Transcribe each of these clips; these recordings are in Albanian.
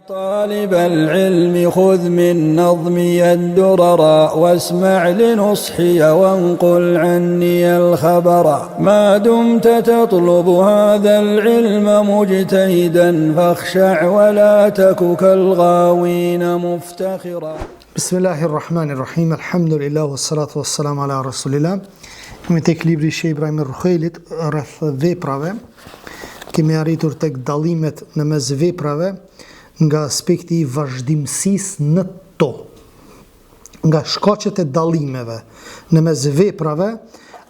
طالب العلم خذ من نظمي الدرر واسمع لنصحي وانقل عني الخبر ما دمت تطلب هذا العلم مجتهدا فاخشع ولا تك كالغاوين مفتخرا. بسم الله الرحمن الرحيم الحمد لله والصلاة والسلام على رسول الله. Kemi tek libri Sheh Ibrahim Rukhelit rreth veprave. Kemi arritur tek dallimet në mes veprave nga aspekti I vazhdimësisë në to. Nga shkaqet e dallimeve në mes veprave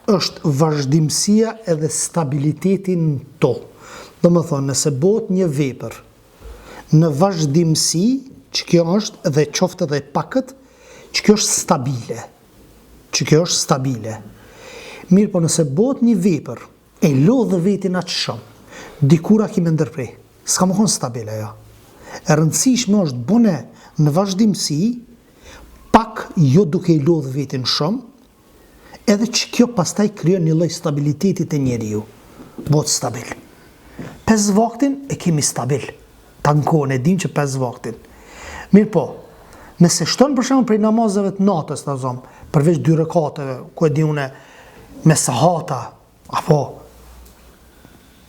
është vazhdimësia edhe stabiliteti në to. Domethënë, nëse bëhet një vepër në vazhdimësi, që kjo është dhe qoftë edhe pakët, që kjo është stabile. Mirë, po nëse bëhet një vepër e lodhë vetin atë shumë, dikura kime ndërprej, s'ka më konë stabile jo. E rëndësishme është bëne në vazhdimësi, pak jo duke I lodhë vetin shumë, edhe që kjo pastaj kryon një lloj stabilitetit e njeriu. Bëhet stabil. 5 vaktin e kemi stabil. Tankon e dim që 5 vaktin. Mirë po, nëse shton për shembull prej namazeve të natës, ta zom, përveç 2 rekateve, ku e di une me sahata, apo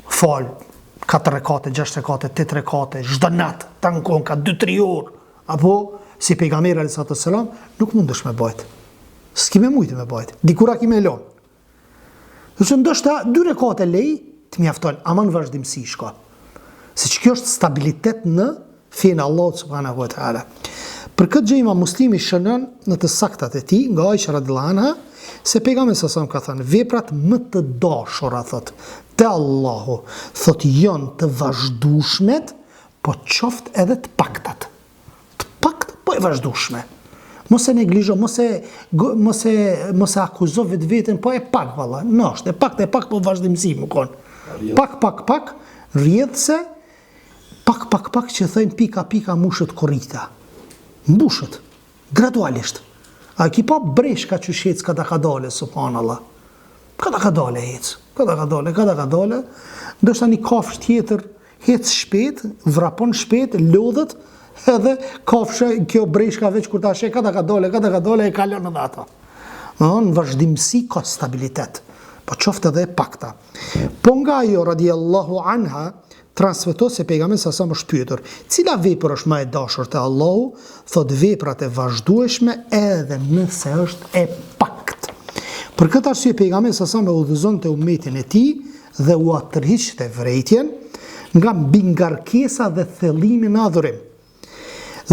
fal 4 rekate, 6 rekate, 8 rekate, çdo natë, tankon ka 2-3 orë, apo si pejgamberi alayhis salam, nuk mundesh me bajt. S'ki me mujtë me bajt. Dikura ki me lon. Nëse ndoshta 2 rekate lej, të mjafton, ama në vazhdimësi shka. Se që kjo është stabilitet në fenë Allahut subhanahu wa taala. Për këtë gjë Imam Muslimi shënon në të saktat e tij nga Aisha radhiyallahu anha se pejgamberi sallallahu ka thënë veprat më të dashura thotë te Allahu thotë janë të vazhdueshmet, po qoftë edhe të paktat. Të paktat po e vazhdueshme. Mos e neglizho, mos e akuzo vetveten, po e pak valla. Është e pak po vazhdimsi më kon. Pak rrjedhse pak që thënë pika mushët korrita. Mbushët, gradualisht. A ki pa breshka që shec kada ka dale, subhanallah. Kada ka dale. Ndoshta një kafsh tjetër hec shpejt, vrapon shpejt, lodhet, edhe kafshë kjo breshka veç kur ta sheh kada ka dale e kalon edhe ata. Në vazhdimsi ka stabilitet. Po qoftë edhe pakta. Po nga ajo radhiyallahu anha transmeton se pejgamberi sa është pyetur, cila vepër është më e dashur te Allahu? Thot veprat e vazhdueshme edhe nëse është e pakt. Për këtë arsye pejgamberi sa e udhëzonte ummetin e tij dhe u tërhiqte vërejtjen nga bingarkesa dhe thellimi në adhurim.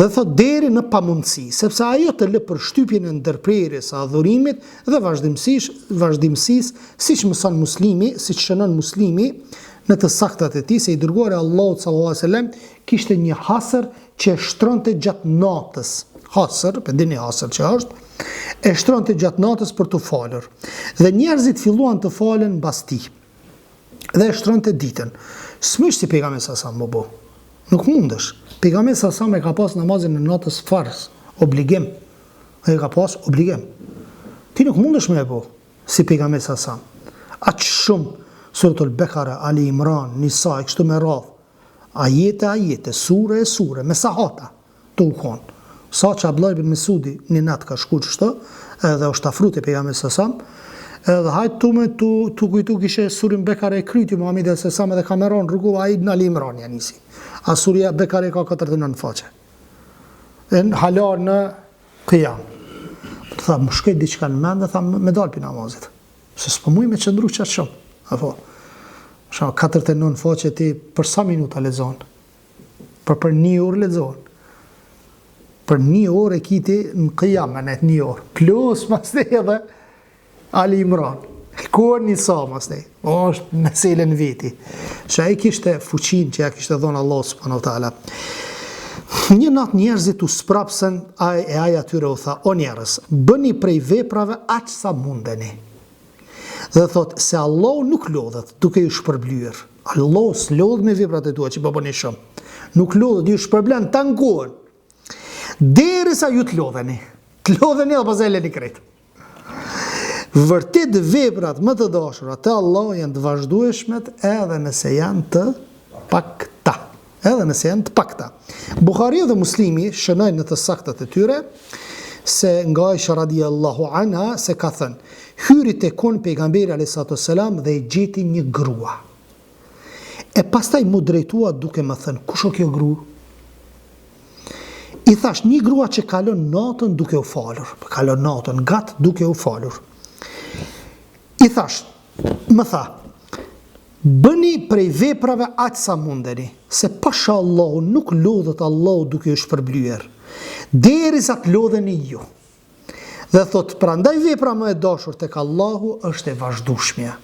Dhe thot deri në pamundësi, sepse ajo të lë për shtypjen e ndërprerjes së adhurimit dhe vazhdimësisë, siç mëson muslimi, siç shënon muslimi në të saktat e tij se I dërguari Allahut sallallahu alaihi wasallam kishte një hasër që e shtronte gjatë natës. Hasër, për dini hasër që është, e shtronte gjatë natës për të falur. Dhe njerëzit filluan të falen mbas tij. Dhe e shtronte ditën. S'mysh si pejgamberi sa më bë. Nuk mundesh. Pejgamberi sa e ka pas namazin në natës farz, obligim. Ai ka pas obligim. Ti nuk mundesh me e bë si pejgamberi sa. Aq shumë Suratul Bekara, Ali Imran, Nisa, kështu me radhë. Ajete, sure, me sahata të u konë. Sa që Abdullah ibn Mesudi një natë ka shku qështu, edhe është afru të pejgamberi sasam, edhe hajtë tu kujtu kishe surin Bekara e kryti, Muhammed e sasam edhe kameron rrugu, a i në Ali Imran janë nisi. A surja Bekara ka 49 faqe. Halar në Qiyam. Të tha, më shkej diqka në mend dhe tha, me dalë për namazit. Se s'po muj me qëndru qatë shumë. Apo, 49 faqe ti për sa minuta lexon? Për 1 orë lexon. Për 1 orë e kiti në Qiyam, në 1 orë. Plus masnej edhe Ali Imran. Kur Nisa masnej. Është meselen veti. Që ai kishte fuqin që ja kishte dhënë Allah subhanahu wa taala. Një natë njerëzit u sprapsen, ai atyre u tha, o njerëz, bëni prej veprave aq sa mundeni. Dhe thot se Allah nuk lodhet duke ju shpërblyer. Allah s'lodh me veprat e tua që po bëni shumë. Nuk lodhet, ju shpërblen tankon. Derisa ju të lodheni. Të lodheni dhe pas e leni krejt. Vërtet veprat më të dashura te Allah janë të vazhdueshmet edhe nëse janë të pakta. edhe nëse janë të pakta. Buhariu dhe Muslimi shënojnë në të saktat e tyre se nga Aisha radhiyallahu anha se ka thënë, hyri tekun pejgamberi alayhis salam dhe i gjeti një grua. E pastaj mu drejtua duke më thënë, kush o kjo grua? I thash, një grua që kalon natën duke u falur, kalon natën gat duke u falur. I thash, më tha, bëni prej veprave aq sa mundeni, se pasha Allahu nuk lodhet Allahu duke u shpërblyer, derisa të lodheni ju. Dhe thot, prandaj vepra më e dashur tek Allahu është e vazhdueshmja.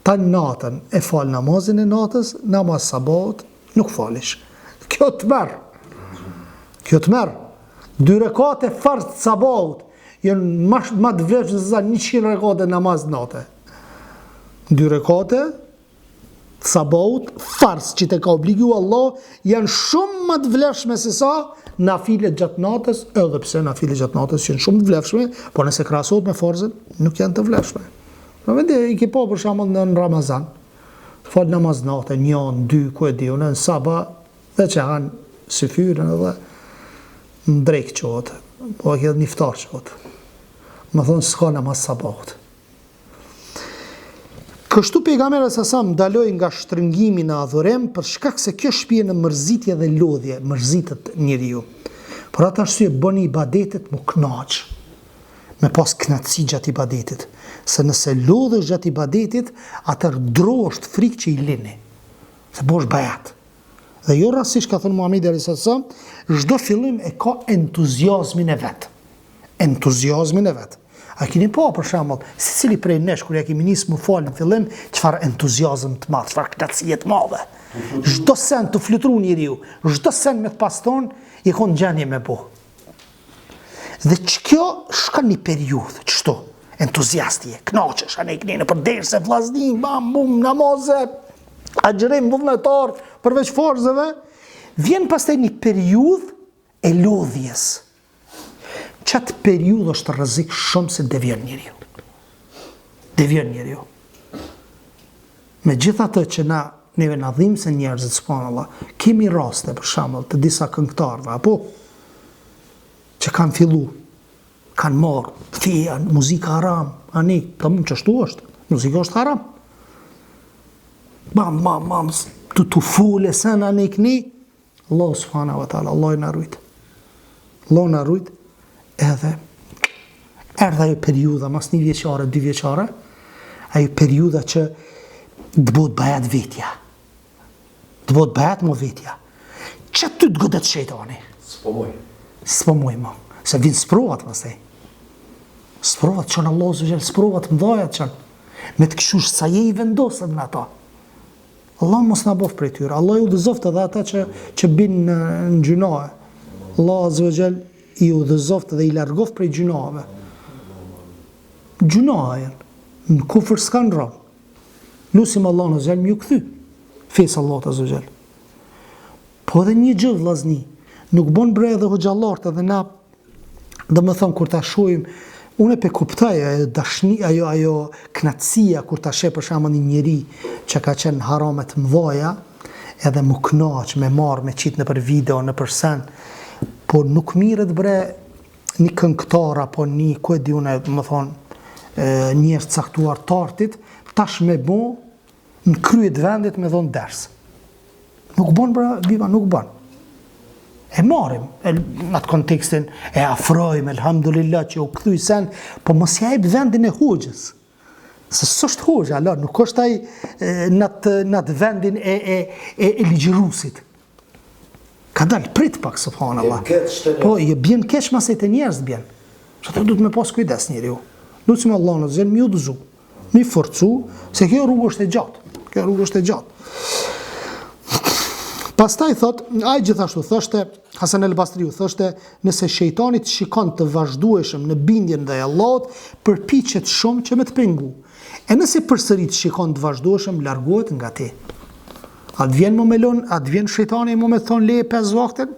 Ta natën e fal namazin e natës, namaz sabat nuk falish. Kjo të merr. Kjo të merr. 2 rekate farz sabat janë më të vlefshme se 100 rekate namaz natë. 2 rekate sabat farz që të ka obligu Allah janë shumë më të vlefshme se sa nafilet gjatë natës, edhe pse nafilet gjatë natës janë shumë të vlefshme, por nëse krahasohet me farzën, nuk janë të vlefshme. Në vende i ke pa për shembull në Ramazan, fal namaz natë, 1, 2, ku e di unë, në saba dhe që hanë syfyrën edhe në drejkë qotë, po e këtë një iftar qotë. Më thonë s'ka namaz sabat. Kështu pejgamberi sa ndaloi nga shtrëngimi në adhurim për shkak se kjo shpije në mërzitje dhe lodhje, mërzitet njeriu. Por atë arsye bëni ibadetet më kënaq, me pas kënaqësi gjatë ibadetit. Se nëse lodhesh gjatë ibadetit, atëherë drohesh frikë që i lini. Se bosh bajat. Dhe jo rastësisht ka thënë Muhamedi alayhis salam, çdo fillim e ka entuziazmin e vet. Entuziazmin e vet. A keni pa për shembull, secili prej nesh kur ja kemi nisë më fal në fillim, çfarë entuziazëm të madh, çfarë kënaqësie të madhe. Çdo sen të flutron njeriu, çdo sen me të paston, i kon gjendje me bu. Dhe kjo shka një periudhë, qështu, entuziasti e, knaqesh, a ne i kënjene për derse, vllazni, bam, bum, namaze, agjërim, vullnetar, përveç farzëve, vjen pastaj një periudhë e lodhjes. Qatë periudhë është rrezik shumë se devjen njeriu. Devjen njeriu. Me gjitha të që neve na dhimë se njerëzit, subhanallah, kemi raste, për shembull, të disa këngëtarëve, apo që kanë fillu, kanë marrë, feja, muzika haram, ani, të mund qështu është, muzika është haram. Mam, të fule sen, ani këni, Allah subhanahu wa ta'ala, Allah i në rujtë. Allah i në rujtë, edhe, erdhe ajo periuda, mas 1 vjeqare, 2 vjeqare, ajo periuda që të bëhet bajat vetja. Të bëhet bajat më vetja. Që ty të godet shejtani? S'po moj më, se vinë sprovat pastaj. Sprovat qënë Allah zë gjelë, sprovat mdhajat qënë. Me të këshush sa je i vendosën në ata. Allah mos në bof prej tyre. Allah ju dëzoft edhe ata që binë në gjynahe. Allah zë gjelë i u dëzoft dhe i largoft prej gjynaheve. Gjunahe janë, në kufër s'kanë rëmë. Lusim Allah në zë gjelë më ju këthy. Fesë Allah të zë gjelë. Po edhe një gjë vllazni, nuk bon bre edhe hoxhallartë edhe na, dhe më thonë, kur ta shohim, unë e pe kuptaj ajo knatësia kur ta sheh për shembull një njeri që ka qenë haramet mëdhaja, edhe më knaq me marr me qit në për video, në për sen, po nuk mirët bre një këngëtar apo një, ku e di unë, më thonë, njerëz caktuar tartit, tash me bo në kryet vendit me dhonë ders. Nuk bon bre, biba, nuk bon. E marim, në atë kontekstin, e afrojmë, elhamdulillah që u këthuj sen, po mos ja jep vendin e hoxhës. Se s'është hoxha, Allah, nuk është ai në atë vendin e ligjërusit. Ka dalë prit pak, subhanallah. Po, je bjen keq masej të njerëz bjen. Që të duhet me pas kujdes njeriu. Lutim Allah në zënë, mi u dëzu, mi forcu, se kjo rrugë është e gjatë. Kjo rrugë është e gjatë. Pastaj thot, ai gjithashtu thoshte, Hasan el Basriu thoshte, nëse shejtani të shikon të vazhdueshëm në bindjen ndaj Allahut, përpiqet shumë që me të pengu. E nëse përsëri të shikon të vazhdueshëm, largohet nga ti. Atë vjen më melon, atë vjen shejtani më me thonë leje 5 vaktin?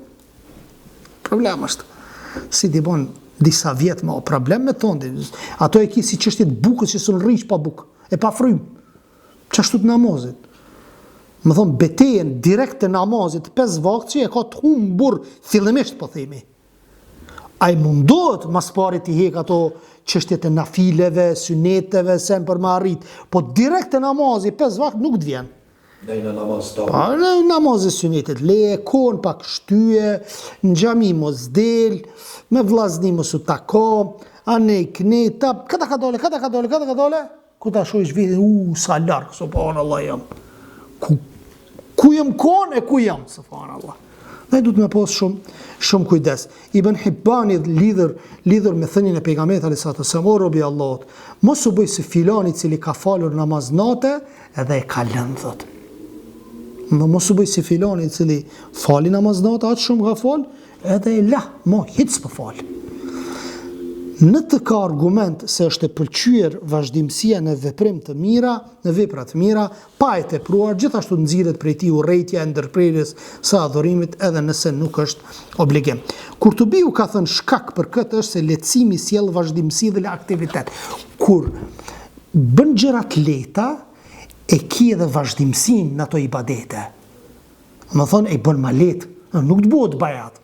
Problem është. Si ti bon disa vjet më problem me tonë. Ato e ki si çështje të bukës që s'u rrish pa bukë, e pa frym. Çashtu të namazit. Më thonë betejen direkt të namazit 5 vakte që e ka të humbur fillimisht po themi. Ai mundohet mas pari t'i hek ato çështjet e nafileve, syneteve, sen për më arrit, po direkt të namazi 5 vakte nuk t'vjen. Dhe në namaz të Në namazin sunetet, leje, kohën pak shtyje, në xhami mos del, me vllazni mos u tako, anej kneta, kada ka dole, ku ta shohësh vitin, sa larg, subhanallahu jam. Ku jam kon e ku jam, subhanallahu. Dhe duhet me pas shumë kujdes. Ibn Hibbani lidhur me thënien e pejgamberit alayhis salam, o robi Allahut, mos u bëj si filani i cili ka falur namaz nate edhe e ka lënë thot. Mos u bëj si filani i cili fali namaz nate, atë shumë ka fal, edhe e la, mo hiç s'po fal. Në të ka argument se është e pëlqyer vazhdimësia në veprim të mira, në vepra të mira, pa e tepruar, gjithashtu nxirret prej tij urrejtja e ndërprerjes së adhurimit edhe nëse nuk është obligim. Kurtubiu ka thënë shkak për këtë është se lehtësimi sjell vazhdimësi dhe aktivitet. Kur bën gjëra të lehta, e ki edhe vazhdimësinë në ato ibadete. Më thonë e bën më lehtë, nuk të bëhet bajat.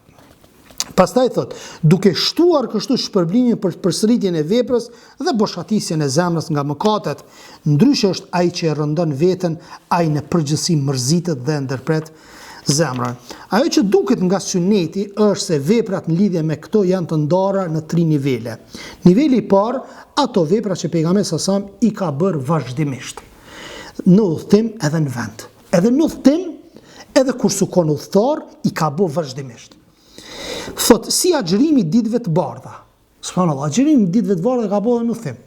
Pastaj thot, duke shtuar kështu shpërblimin për përsëritjen e veprës dhe boshatisjen e zemrës nga mëkatet, ndryshe është ai që e rëndon veten, ai në përgjithësi mërzitet dhe ndërpret zemrën. Ajo që duket nga syneti është se veprat në lidhje me këto janë të ndara në 3 nivele. Niveli i parë, ato vepra që pejgamberi sa i ka bërë vazhdimisht. Në udhtim edhe në vend. Edhe në udhtim, edhe kur sukon udhëtar, i ka bërë vazhdimisht. Thot, si agjërimi ditëve të bardha. Subhanallahu, agjërimi ditëve të bardha ka bërë në udhtim.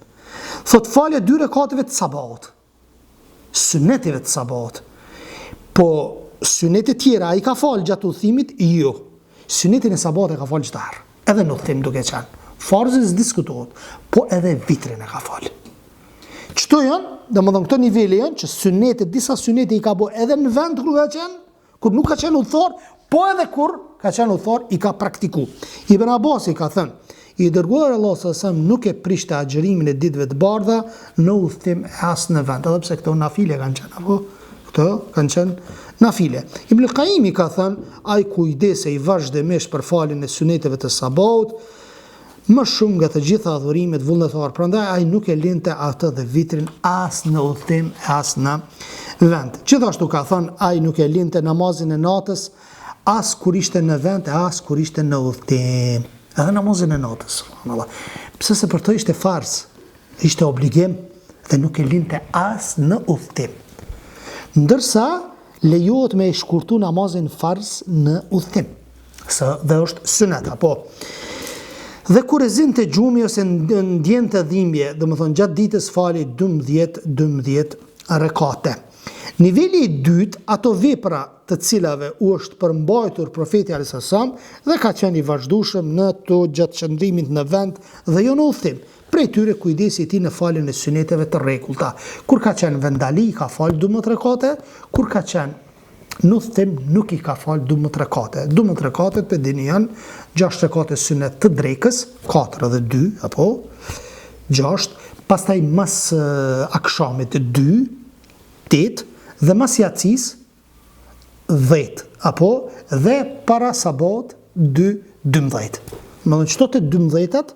Thot, falja 2 rekateve të sabaut. Sunetive të sabaut. Po, sunetet tjera, a i ka falë gjatë udhtimit? Jo. Sunetin e sabaut e ka falë çdo herë. Edhe në udhtim duke qenë. Farzin s'diskutohet, po edhe vitrin e ka falë. Çto janë? Domethënë këto nivele janë që sunetet, disa sunete i ka bërë edhe në vend kur ka qenë, kur nuk ka qenë udhëtar, po edhe kur ka qenë udhëtar i ka praktiku. Ibn Abbasi ka thënë, i dërguar Allah s.a.s. nuk e prishte agjërimin e ditëve të bardha në udhtim as në vend, edhe pse këto nafile kanë qenë, apo këto kanë qenë nafile. Ibn Qayyim ka thënë, ai kujdesej vazhdimisht për faljen e suneteve të sabaut, më shumë nga të gjitha adhurimet vullnetare. Prandaj ai nuk e linte atë dhe vitrin as në udhtim as në vend. Gjithashtu ka thënë, ai nuk e linte namazin e natës as kur ishte në vend, as kur ishte në udhtim. Edhe namazin e natës, subhanallahu. Pse se për to ishte farz, ishte obligim dhe nuk e linte as në udhtim. Ndërsa lejohet me e shkurtu namazin farz në udhtim. Dhe është sunet, apo. Dhe kur e zinte gjumi ose ndjente dhimbje, domethënë gjatë ditës fali 12 rekate. Niveli i dytë, ato vepra të cilave u është përmbajtur profeti alayhis salam dhe ka qenë i vazhdueshëm në to gjatë qëndrimit në vend dhe jo në udhtim. Prej tyre kujdesi i tij në faljen e suneteve të rregullta. Kur ka qenë vendali, ka falë 12 rekate, kur ka qenë në udhtim nuk i ka falë 12 rekate. 12 rekate për dini janë 6 rekate sunet të drekës, 4 dhe 2, apo 6, pastaj mas akshamit 2, 8, dhe mas jacis 10, apo dhe para sabat 2, 12. Më dhe qëto të 12-at,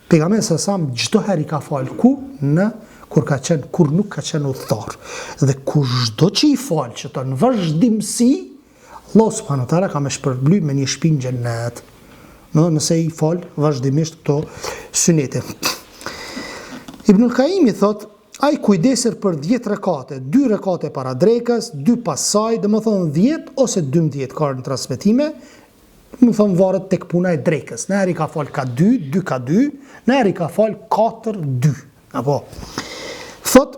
pejgamberi sa sam çdo herë i ka falë ku? Kur nuk ka qenë udhëtar. Dhe kur çdo që i falë që të në vazhdimësi, Allah subhanahu wa taala ka me shpërbly me një shpinë xhennet. Nëse i falë vazhdimisht këto sunete. Ibnul Qayyim i thot, ai kujdeser për 10 rekate, 2 rekate para drekës, 2 pas saj, domethënë 10 ose 12 ka në transmetime, më thonë varet tek puna e drekës. Në herë i ka falë ka 2, 2 ka 2, në herë i ka falë 4, 2. Apo, thot,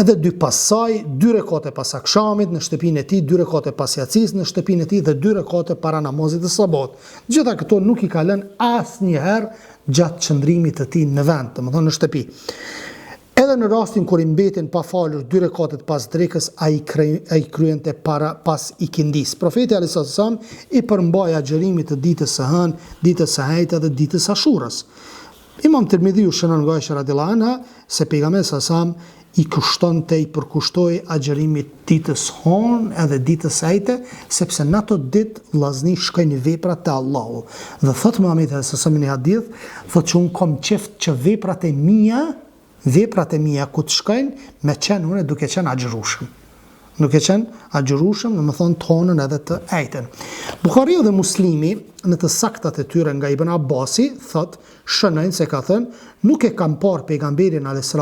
edhe 2 pas saj, 2 rekate pas akshamit në shtëpinë e tij, 2 rekate pas jacis në shtëpinë e tij dhe 2 rekate para namazit të sabat. Gjitha këto nuk i ka lënë asnjëherë gjatë qëndrimit të tij në vend, domethënë në shtëpi. Edhe në rastin kur i mbetin pa falur 2 rekatet pas drekës, ai kryente pas ikindis. Profeti alayhis salam i përmbaj agjërimit të ditës së hënë, ditës së hejtë dhe ditës së Ashurës. Imam Tirmidhiu shënon nga Aisha radhiyallahu anha se pejgamberi sallallahu i kushtonte, i përkushtoi agjërimit ditës hon edhe ditës ajte, sepse në ato ditë vllazni shkojnë veprat te Allahu. Dhe thot Muhamedi sallallahu alaihi hadith, thot që unë kom qeft që veprat e mia ku të shkojnë me qenë unë duke qenë agjërushëm. Nuk e qenë agjërushëm, në më thonë të honën edhe të ejten. Bukhariu dhe Muslimi, në të saktat e tyre nga Ibn Abbasi, thot, shënojnë se ka thënë, nuk e kam parë pejgamberin a.s.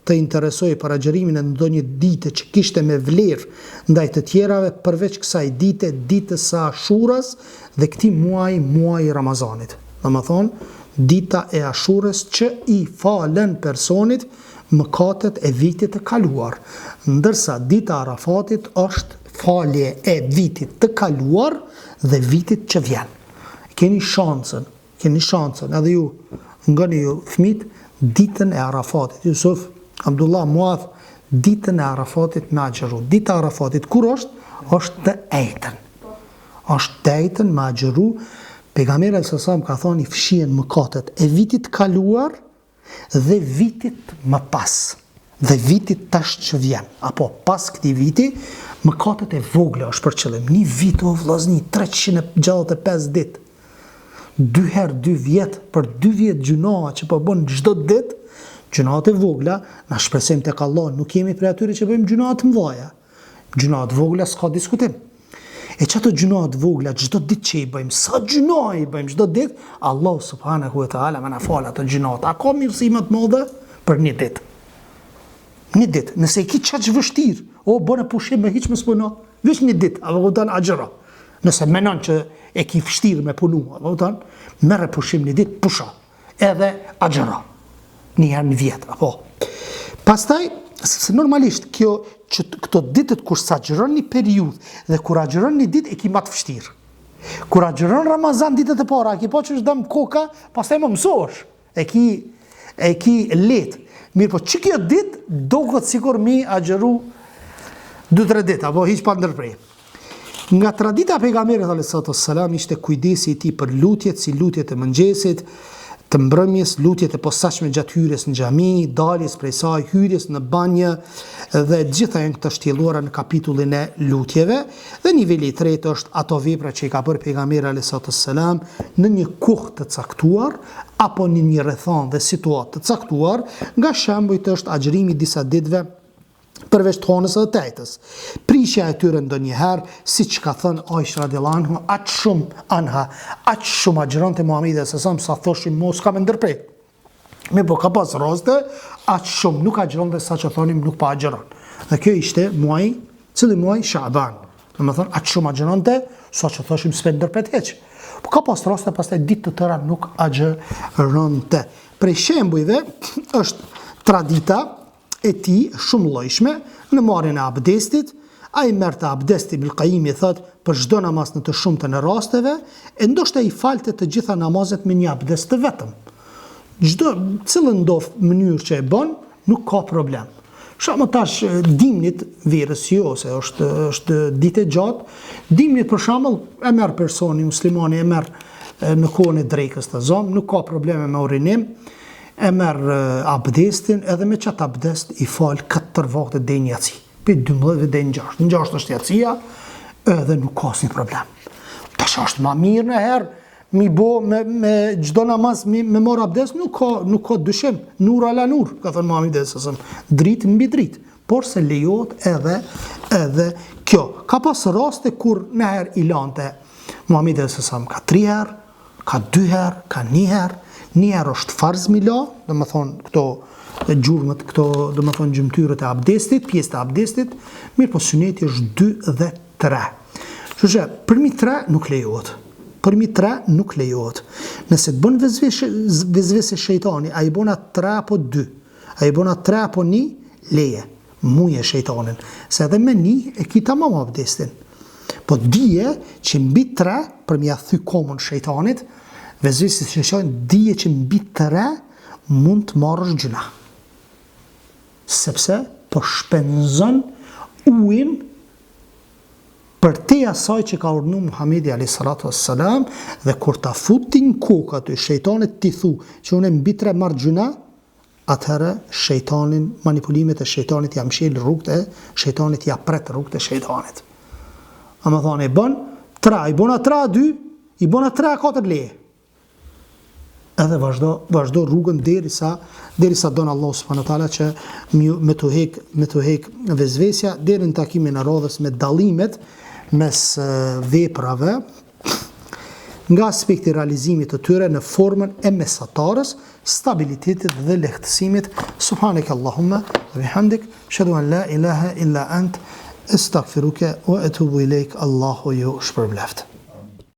të interesoj për agjërimin e ndonjë dite që kishte me vlerë ndaj të tjerave përveç kësaj ditës së Ashuras dhe këtij muaji Ramazanit. Do të thonë, dita e Ashurës që i falen personit mëkatet e vitit të kaluar, ndërsa dita e Arafatit është falje e vitit të kaluar dhe vitit që vjen. Keni shansën, edhe ju, ngani ju fëmit, ditën e Arafatit. Jusuf, Abdullah, Muadh, ditën e Arafatit me agjëru. Dita e Arafatit kur është? Është të ejtën. Është të ejtën me agjëru. Pejgamberi sallallahu ka thonë i fshihen mëkatet e vitit kaluar dhe vitit më pas, dhe vitit tash që vjen, apo pas këtij viti, mëkatet e vogla është për qëllim. Një vit o vllazni, 365 ditë. 2 herë 2 vjet, për 2 vjet gjunoa që po bën çdo ditë, gjunoat e vogla, na shpresojmë tek Allah, nuk jemi prej atyre që bëjmë gjunoa të mëdha. Gjunoa të vogla s'ka diskutim. E çato gjunoa të vogla çdo ditë që i bëjmë, sa gjunoa i bëjmë çdo ditë, Allah subhanahu wa taala më na fal ato gjunoat. A ka mirësi më të madhe për një ditë? Një ditë, nëse i ki çaq vështirë, bënë pushim me hiç mos puno, veç një ditë, apo kupton agjëra. Nëse menon që e ki vështirë me punu, apo kupton, merre pushim një ditë, pusha, edhe agjëra. Një herë në vjet, apo. Pastaj, sepse normalisht këto ditët kur s'agjëron një periudhë dhe kur agjëron një ditë e ki më të vështirë. Kur agjëron Ramazan ditët e para, e ki po që është dëm koka, pastaj më mësohesh. E ki lehtë. Mirë, po që kjo ditë duket sikur mi agjëru 2-3 ditë, apo hiç pa ndërprej. Nga tradita e pejgamberit sallallahu alaihi wasallam ishte kujdesi i tij për lutjet, si lutjet e mëngjesit, të mbrëmjes, lutjet e posaçme gjatë hyrjes në xhami, daljes prej saj, hyrjes në banjë dhe gjitha janë këto shtjelluara në kapitullin e lutjeve. Dhe niveli i tretë është ato vepra që i ka bërë pejgamberi alayhi salam në një kohë të caktuar apo në një rrethon dhe situatë të caktuar, nga shembujt është agjërimi disa ditëve përveç të honës edhe të ejtës. Prishja e tyre ndonjëherë, siç ka thënë Aisha radhiyallahu anha, aq shumë agjëronte Muhamedi sallallahu sa thoshim mos ka më ndërprej. Me po ka pas raste, aq shumë nuk agjëronte sa që thonim nuk pa agjëron. Dhe kjo ishte cili muaj Shaaban. Domethënë aq shumë agjëronte sa që thoshim s'pe ndërpret hiç. Po ka pas raste pastaj ditë të tëra nuk agjëronte. Për shembujve është tradita e ti shumë llojshme në marrjen e abdestit. Ai merr të abdesti Ibn Qayyim i thot për çdo namaz në të shumtën e rasteve, e ndoshta i falte të gjitha namazet me një abdest të vetëm. Çdo cilën do mënyrë që e bën, nuk ka problem. Shumë tash dimnit verës ose është ditë e gjatë, dimnit për shembull e merr personi muslimani, e merr në kohën e drekës të zonë, nuk ka probleme me urinim. E merr abdestin edhe me çat abdest i fal 4 vakte deri në jaci. Pi 12 deri në 6. Në 6 është jacia, edhe nuk ka asnjë problem. Tash është më mirë në herë mi bo me çdo namaz me marr abdest, nuk ka dyshim. Nur ala nur, ka thënë Muhamedi sallallahu alaihi wasallam, dritë mbi dritë. Por se lejohet edhe kjo. Ka pas raste kur në herë i lante Muhamedi sallallahu alaihi wasallam ka 3 herë, ka 2 herë, ka 1 herë. Një herë është farz mila, dhe më thonë këto gjurmët, këto dhe më thonë gjymtyrët e abdestit, pjesë të abdestit, mirë po suneti është 2 dhe 3. Që përmi 3 nuk lejohet. Përmi 3 nuk lejohet. Nëse të bën vezvese shejtani, a i bona 3 apo 2, a i bona 3 apo 1, leje, muje shejtanin. Se edhe me 1 e ki tamam abdestin. Po dije që mbi 3, përmi a thy komën shejtanit, vezvese shejtani dije që mbi 3 mund të marrësh gjuna. Sepse po shpenzon ujin për te asaj që ka urdhëruar Muhamedi alayhi salatu wassalam, dhe kur ta futin kokë aty shejtanit ti thu që unë mbi 3 marr gjuna, atëherë shejtanin, manipulimet e shejtanit ja mshil rrugët e shejtanit, ja pret rrugët e shejtanit. A më thonë, i bona 3-2, i bona 3-4 leje. Edhe vazhdo rrugën derisa don Allah subhanahu wa taala që me të hek vezvesja deri në takimin e radhës me dallimet mes veprave nga aspekti realizimit të tyre në formën e mesatarës, stabilitetit dhe lehtësimit. Subhanak Allahumma wa bihamdik, ashhadu an la ilaha illa ant, astaghfiruka wa atubu ilaik. Allahu ju shpërbleft.